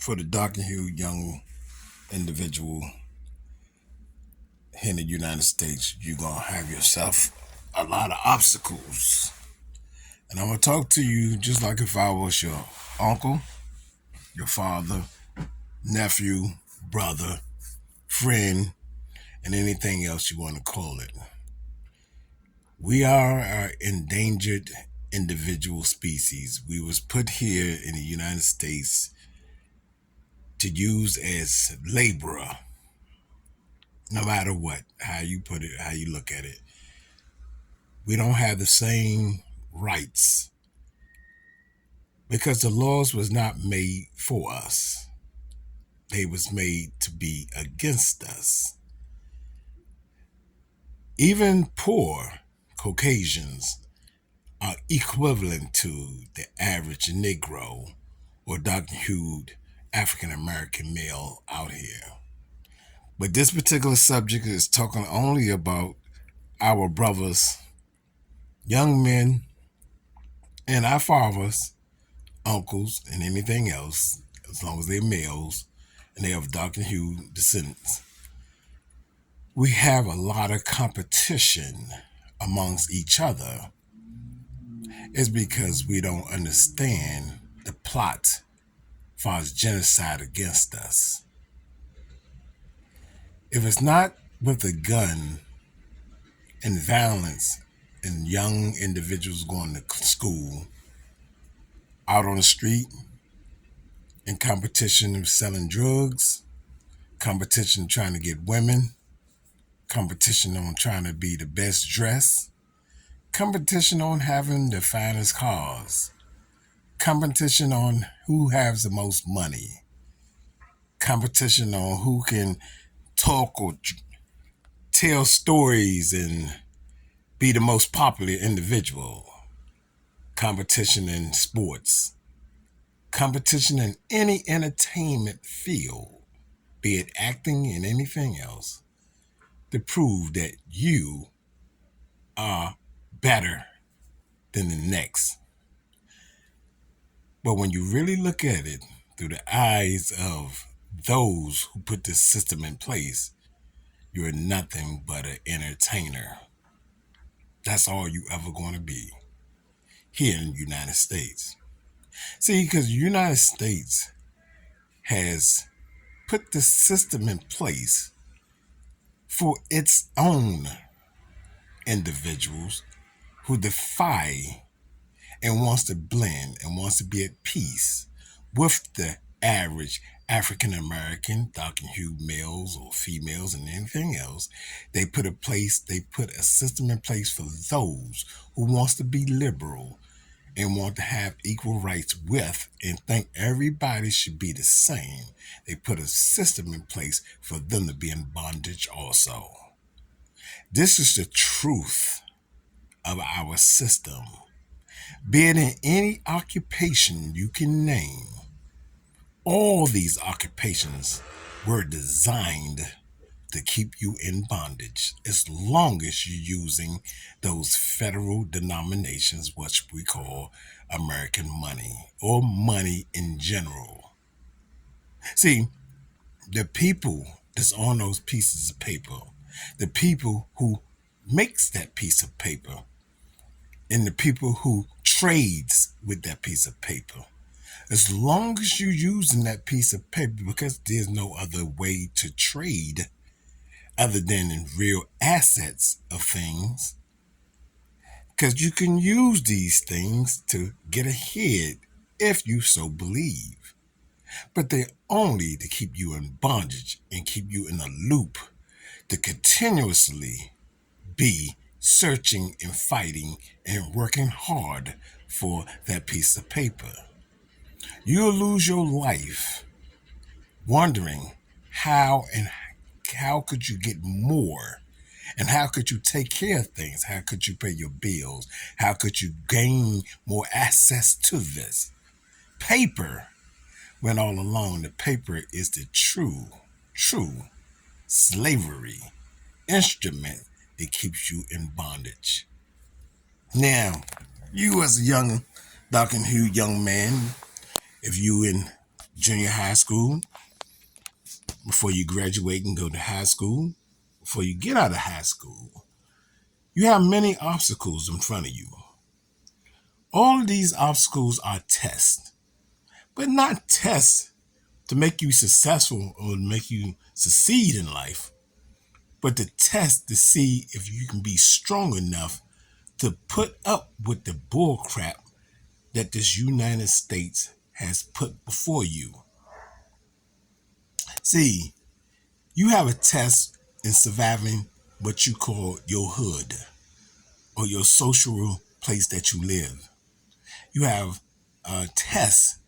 for the dark and hued young individual here in the United States, you're going to have yourself a lot of obstacles. And I'm going to talk to you just like if I was your uncle, your father, nephew, brother, friend, and anything else you want to call it. We are an endangered individual species. We was put here in the United States to use as laborer, no matter what, how you put it, how you look at it. We don't have the same rights because the laws was not made for us. They was made to be against us. Even poor Caucasians are equivalent to the average Negro or dark-hued African American male out here. But this particular subject is talking only about our brothers, young men, and our fathers, uncles, and anything else, as long as they're males and they have dark and hued descendants. We have a lot of competition amongst each other. It's because we don't understand the plot for genocide against us. If it's not with a gun and violence and young individuals going to school, out on the street, in competition of selling drugs, competition trying to get women, competition on trying to be the best dressed, competition on having the finest cars, competition on who has the most money, competition on who can talk or tell stories and be the most popular individual, competition in sports, competition in any entertainment field, be it acting and anything else, to prove that you are better than the next. But when you really look at it through the eyes of those who put this system in place, you're nothing but an entertainer. That's all you ever going to be here in the United States. See, because the United States has put this system in place for its own individuals who defy and wants to blend and wants to be at peace with the average African American, dark and hued males or females and anything else. They put a system in place for those who wants to be liberal and want to have equal rights with and think everybody should be the same. They put a system in place for them to be in bondage also. This is the truth of our system. Being in any occupation you can name, all these occupations were designed to keep you in bondage as long as you're using those federal denominations, which we call American money or money in general. See, the people that's on those pieces of paper, the people who makes that piece of paper, and the people who trades with that piece of paper, as long as you're using that piece of paper, because there's no other way to trade other than in real assets of things, because you can use these things to get ahead if you so believe. But they're only to keep you in bondage and keep you in a loop to continuously be searching and fighting and working hard for that piece of paper. You'll lose your life wondering how could you get more, and how could you take care of things? How could you pay your bills? How could you gain more access to this paper when all along the paper is the true slavery instrument that keeps you in bondage? Now, you as a young, dark and hued young man, if you in junior high school, before you graduate and go to high school, before you get out of high school. You have many obstacles in front of you. All of these obstacles are tests, but not tests to make you successful or to make you succeed in life, but to test to see if you can be strong enough to put up with the bull crap that this United States has put before you. See, you have a test in surviving what you call your hood or your social place that you live. You have a test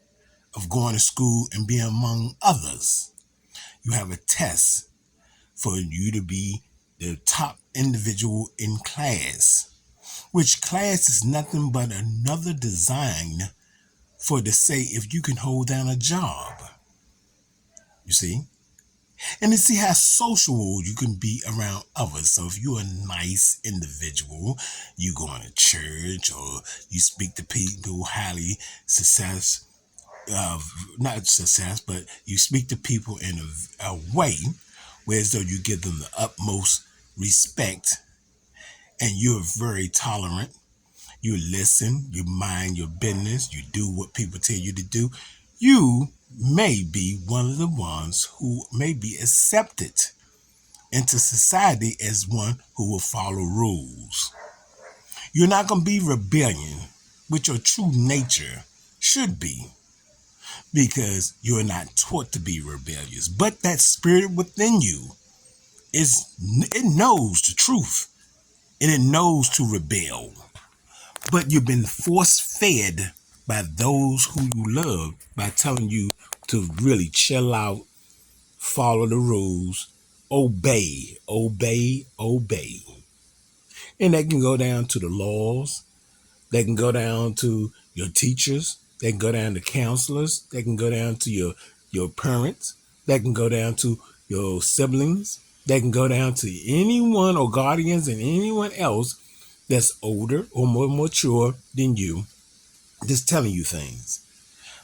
of going to school and being among others. You have a test for you to be the top individual in class, which class is nothing but another design for to say if you can hold down a job. You see? And to see how sociable you can be around others. So if you're a nice individual, you go to church or you speak to people highly success, not success, but you speak to people in a way where as though you give them the utmost respect and you're very tolerant. You listen, you mind your business, you do what people tell you to do. You may be one of the ones who may be accepted into society as one who will follow rules. You're not going to be rebellion, which your true nature should be, because you're not taught to be rebellious. But that spirit within you it knows the truth and it knows to rebel. But you've been force fed by those who you love by telling you to really chill out, follow the rules, obey, obey, obey. And that can go down to the laws. They can go down to your teachers. They can go down to counselors. They can go down to your parents. They can go down to your siblings. They can go down to anyone or guardians and anyone else that's older or more mature than you, just telling you things.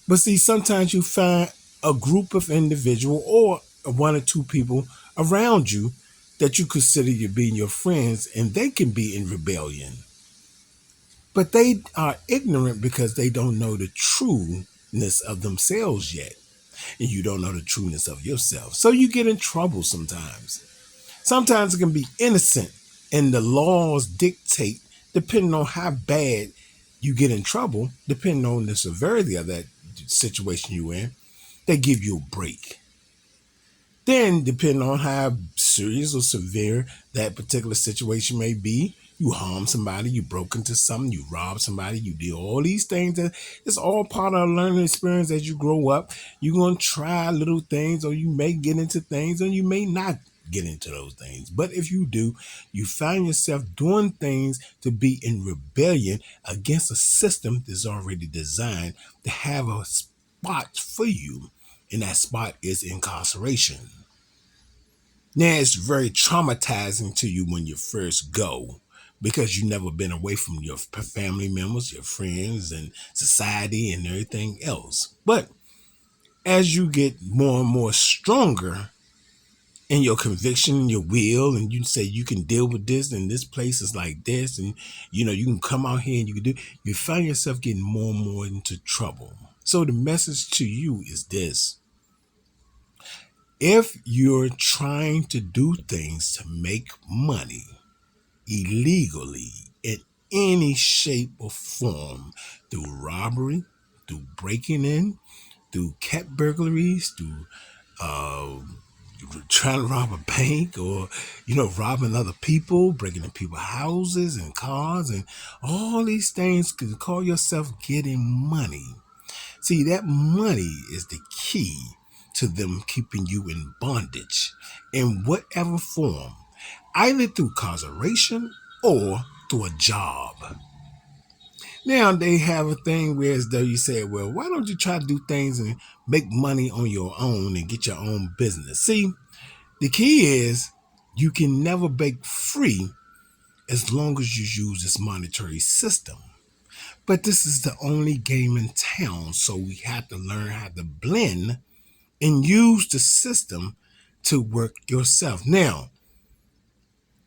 But see, sometimes you find a group of individual or one or two people around you that you consider you being your friends, and they can be in rebellion. But they are ignorant because they don't know the trueness of themselves yet. And you don't know the trueness of yourself. So you get in trouble sometimes. Sometimes it can be innocent, and the laws dictate, depending on how bad you get in trouble, depending on the severity of that situation you're in, they give you a break. Then, depending on how serious or severe that particular situation may be, you harm somebody, you broke into something, you robbed somebody, you did all these things. It's all part of a learning experience as you grow up. You're going to try little things, or you may get into things, or you may not get into those things. But if you do, you find yourself doing things to be in rebellion against a system that's already designed to have a spot for you. And that spot is incarceration. Now, it's very traumatizing to you when you first go because you've never been away from your family members, your friends, and society and everything else. But as you get more and more stronger in your conviction, your will, and you say you can deal with this, and this place is like this, and you can come out here and you can do, you find yourself getting more and more into trouble. So the message to you is this: if you're trying to do things to make money illegally in any shape or form, through robbery, through breaking in, through cat burglaries, through trying to rob a bank, or robbing other people, breaking in people's houses and cars, and all these things, can call yourself getting money. See, that money is the key to them keeping you in bondage in whatever form, either through incarceration or through a job. Now they have a thing where as though you say, well, why don't you try to do things and make money on your own and get your own business? See, the key is you can never break free as long as you use this monetary system. But this is the only game in town, so we have to learn how to blend and use the system to work yourself. Now,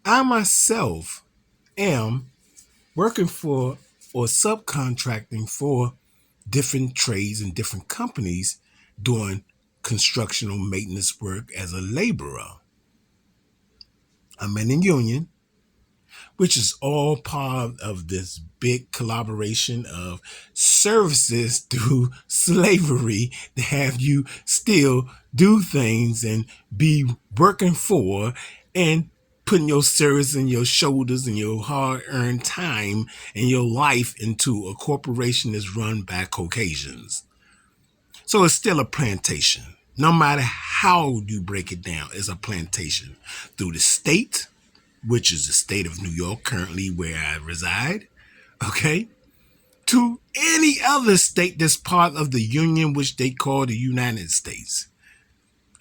I myself am working for or subcontracting for different trades and different companies doing constructional maintenance work as a laborer. I'm in a union, which is all part of this big collaboration of services through slavery to have you still do things and be working for and putting your service and your shoulders and your hard-earned time and your life into a corporation that's run by Caucasians. So it's still a plantation. No matter how you break it down, it's a plantation. Through the state, which is the state of New York, currently where I reside, okay, to any other state that's part of the Union, which they call the United States,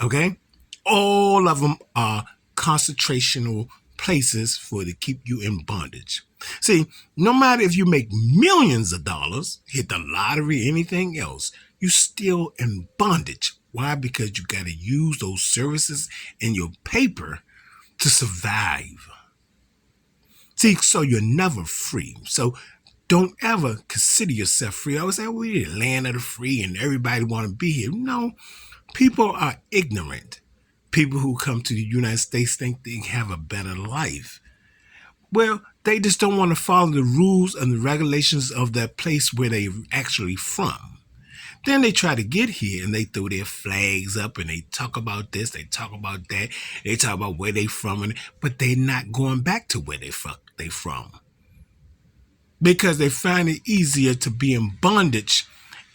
okay? All of them are concentrational places for to keep you in bondage. See, no matter if you make millions of dollars, hit the lottery, anything else, you still in bondage. Why? Because you got to use those services in your paper to survive. See, so you're never free. So don't ever consider yourself free. I always say, we're the land of the free and everybody want to be here. No, people are ignorant. People who come to the United States think they have a better life. Well, they just don't want to follow the rules and the regulations of that place where they're actually from. Then they try to get here and they throw their flags up and they talk about this, they talk about that, they talk about where they from, but they're not going back to where they from. Because they find it easier to be in bondage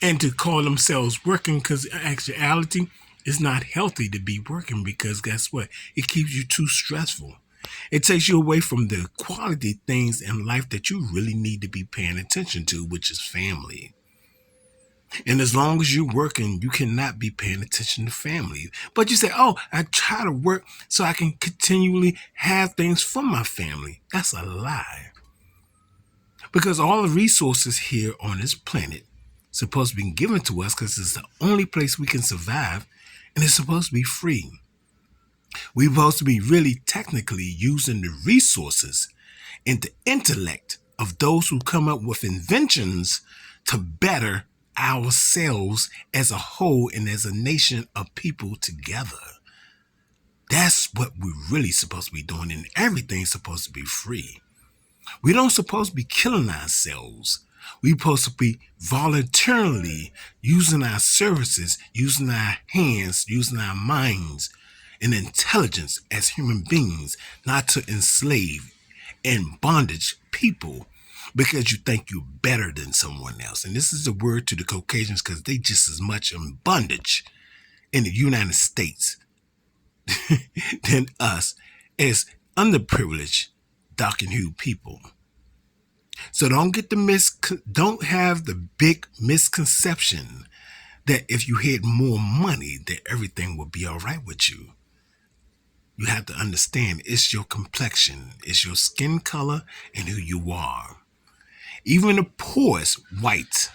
and to call themselves working, because in actuality, it's not healthy to be working, because guess what? It keeps you too stressful. It takes you away from the quality things in life that you really need to be paying attention to, which is family. And as long as you're working, you cannot be paying attention to family. But you say, oh, I try to work so I can continually have things for my family. That's a lie. Because all the resources here on this planet supposed to be given to us because it's the only place we can survive, and it's supposed to be free. We're supposed to be really technically using the resources and the intellect of those who come up with inventions to better ourselves as a whole and as a nation of people together. That's what we're really supposed to be doing, and everything's supposed to be free. We don't supposed to be killing ourselves. We're supposed to be voluntarily using our services, using our hands, using our minds and intelligence as human beings, not to enslave and bondage people because you think you're better than someone else. And this is a word to the Caucasians because they just as much in bondage in the United States than us as underprivileged, dark and hued people. So don't have the big misconception that if you had more money, that everything will be all right with you. You have to understand it's your complexion, it's your skin color, and who you are. Even the poorest white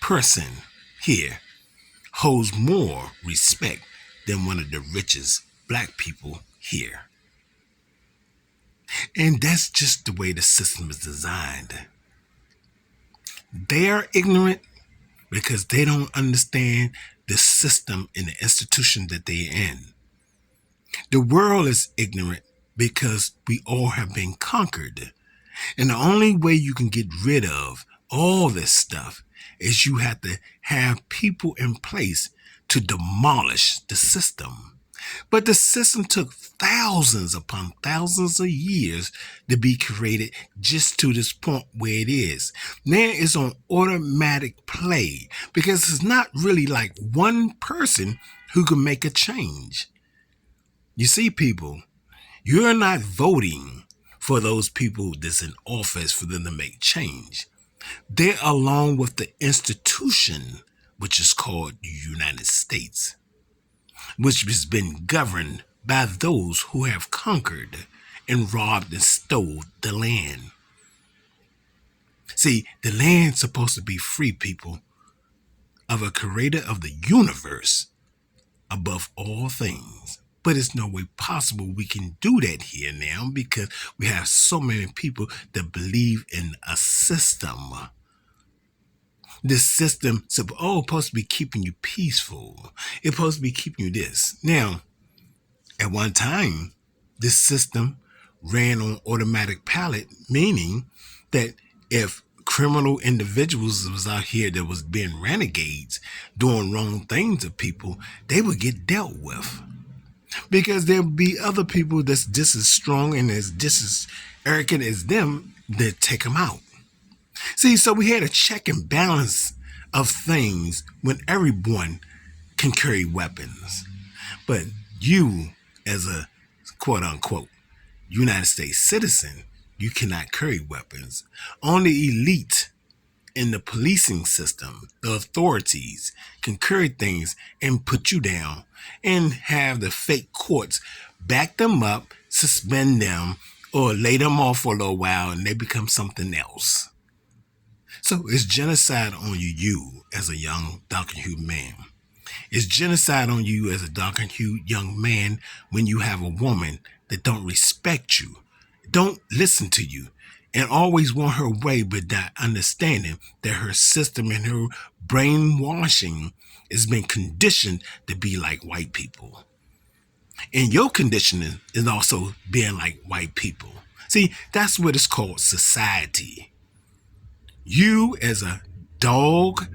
person here holds more respect than one of the richest black people here. And that's just the way the system is designed. They are ignorant because they don't understand the system and the institution that they're in. The world is ignorant because we all have been conquered. And the only way you can get rid of all this stuff is you have to have people in place to demolish the system. But the system took thousands upon thousands of years to be created just to this point where it is. Now it's on automatic play because it's not really like one person who can make a change. You see, people, you're not voting for those people that's in office for them to make change. They're along with the institution, which is called the United States, which has been governed by those who have conquered and robbed and stole the land. See, the land's supposed to be free, people, of a creator of the universe above all things. But it's no way possible we can do that here now because we have so many people that believe in a system. This system supposed to be keeping you peaceful. It's supposed to be keeping you this. Now, at one time, this system ran on automatic pilot, meaning that if criminal individuals was out here that was being renegades, doing wrong things to people, they would get dealt with. Because there'll be other people that's just as strong and as just as arrogant as them that take them out. See, so we had a check and balance of things when everyone can carry weapons. But you, as a quote unquote United States citizen, you cannot carry weapons. Only elite in the policing system, the authorities, can carry things and put you down and have the fake courts back them up, suspend them, or lay them off for a little while and they become something else. So it's genocide on you as a young dark-hued man. It's genocide on you as a dark-hued young man when you have a woman that don't respect you, don't listen to you, and always want her way, but not understanding that her system and her brainwashing has been conditioned to be like white people. And your conditioning is also being like white people. See, that's what it's called society. You as a dog,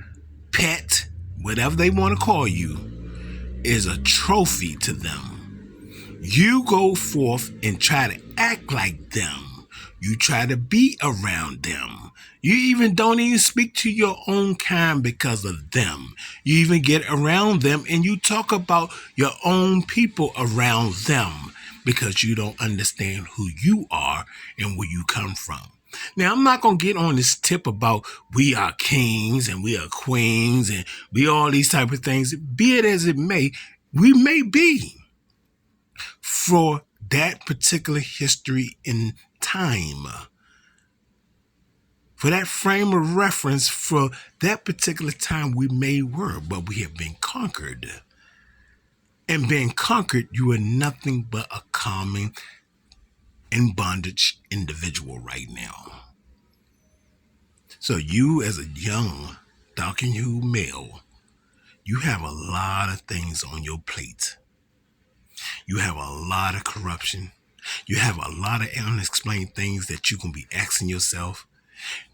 pet, whatever they want to call you, is a trophy to them. You go forth and try to act like them. You try to be around them. You even don't even speak to your own kind because of them. You even get around them and you talk about your own people around them because you don't understand who you are and where you come from. Now, I'm not going to get on this tip about we are kings and we are queens and we all these type of things. Be it as it may, we may be for that particular history in time. For that frame of reference, for that particular time, we may were, but we have been conquered. And being conquered, you are nothing but a common in bondage individual right now. So you as a young, dark-hued male, you have a lot of things on your plate. You have a lot of corruption. You have a lot of unexplained things that you can be asking yourself.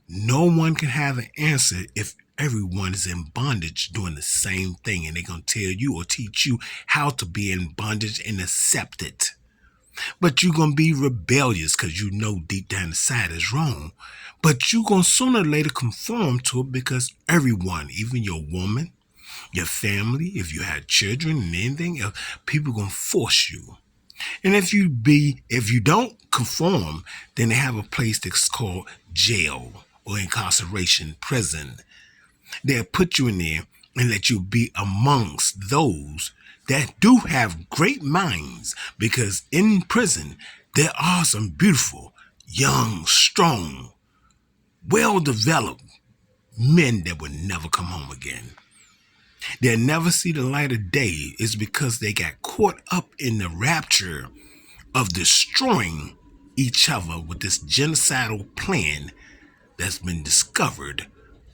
No one can have an answer if everyone is in bondage doing the same thing and they're going to tell you or teach you how to be in bondage and accept it. But you're going to be rebellious because you know deep down inside is wrong. But you're going to sooner or later conform to it because everyone, even your woman, your family, if you had children and anything else, people are going to force you. And if you don't conform, then they have a place that's called jail or incarceration, prison. They'll put you in there and let you be amongst those that do have great minds, because in prison, there are some beautiful, young, strong, well-developed men that will never come home again. They'll never see the light of day is because they got caught up in the rapture of destroying each other with this genocidal plan that's been discovered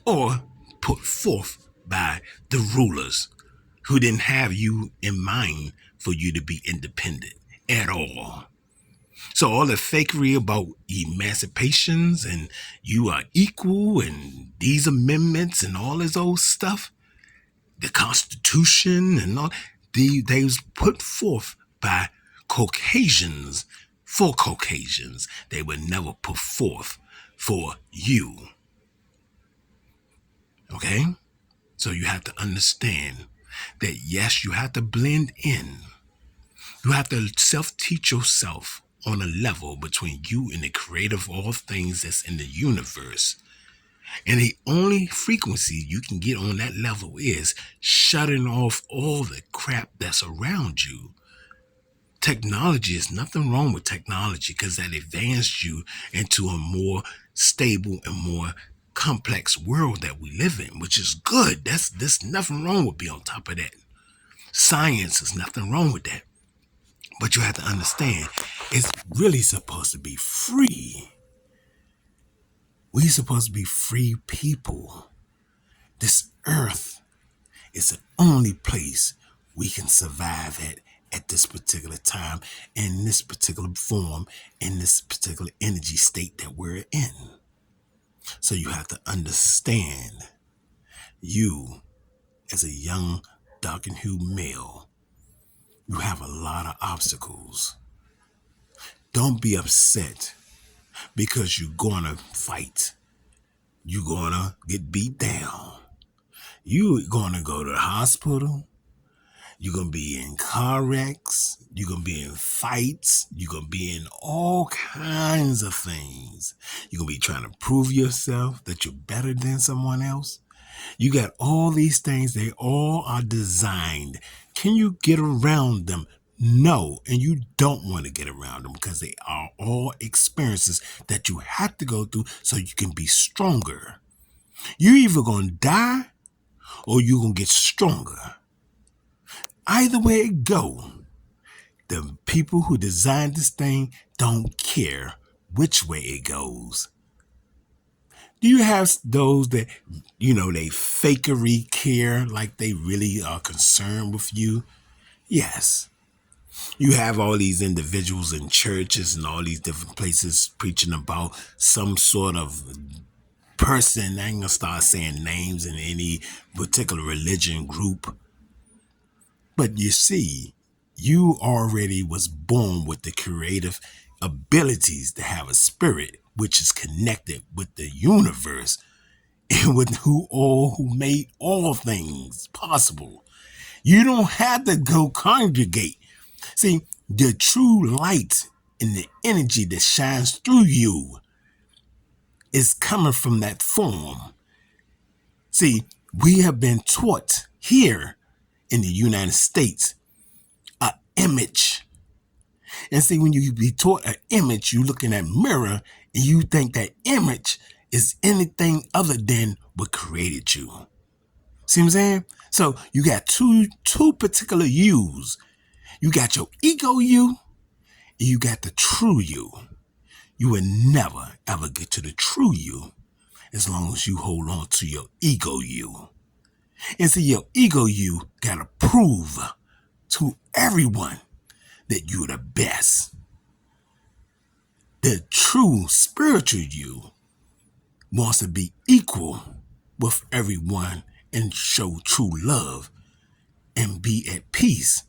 or put forth by the rulers who didn't have you in mind for you to be independent at all. So all the fakery about emancipations and you are equal and these amendments and all this old stuff, the Constitution and all, they was put forth by Caucasians for Caucasians. They were never put forth for you. Okay? So you have to understand that yes, you have to blend in. You have to self-teach yourself on a level between you and the creator of all things that's in the universe. And the only frequency you can get on that level is shutting off all the crap that's around you. Technology is nothing wrong with technology because that advanced you into a more stable and more complex world that we live in, which is good. There's nothing wrong with being on top of that. Science is nothing wrong with that. But you have to understand, it's really supposed to be free. We're supposed to be free people. This earth is the only place we can survive at this particular time, in this particular form, in this particular energy state that we're in. So you have to understand, you as a young dark and hued male, you have a lot of obstacles. Don't be upset because you're gonna fight. You're gonna get beat down. You're gonna go to the hospital. You're gonna be in car wrecks. You're gonna be in fights. You're gonna be in all kinds of things. You're gonna be trying to prove yourself that you're better than someone else. You got all these things. They all are designed. Can you get around them? No, and you don't want to get around them because they are all experiences that you have to go through so you can be stronger. You're either going to die or you're going to get stronger. Either way it go, the people who designed this thing don't care which way it goes. Do you have those that, they fakery care, like they really are concerned with you? Yes. You have all these individuals in churches and all these different places preaching about some sort of person. I ain't gonna start saying names in any particular religion group. But you see, you already was born with the creative abilities to have a spirit which is connected with the universe and with who made all things possible. You don't have to go congregate. See, the true light and the energy that shines through you is coming from that form. See, we have been taught here in the United States an image. And see, when you be taught an image, you look in that mirror and you think that image is anything other than what created you. See what I'm saying? So you got two particular yous. You got your ego you, and you got the true you. You will never, ever get to the true you as long as you hold on to your ego you. And see, your ego you got to prove to everyone that you're the best. The true spiritual you wants to be equal with everyone and show true love and be at peace.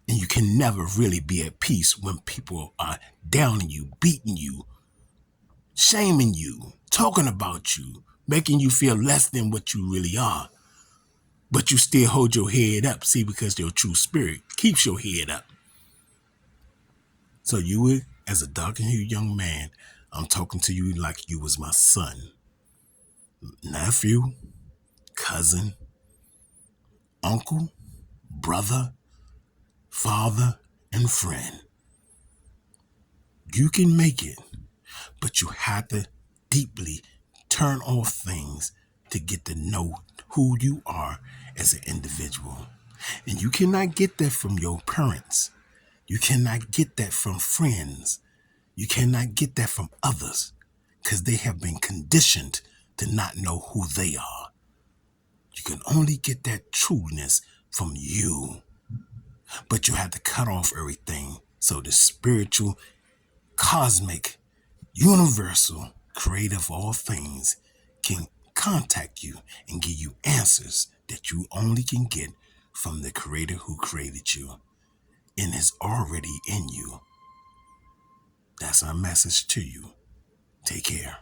And you can never really be at peace when people are downing you, beating you, shaming you, talking about you, making you feel less than what you really are. But you still hold your head up, see, because your true spirit keeps your head up. So you, as a dark and hued young man, I'm talking to you like you was my son, nephew, cousin, uncle, brother, father, and friend. You can make it, but you have to deeply turn off things to get to know who you are as an individual. And you cannot get that from your parents. You cannot get that from friends. You cannot get that from others because they have been conditioned to not know who they are. You can only get that trueness from you. But you have to cut off everything so the spiritual, cosmic, universal, creative all things can contact you and give you answers that you only can get from the creator who created you and is already in you. That's our message to you. Take care.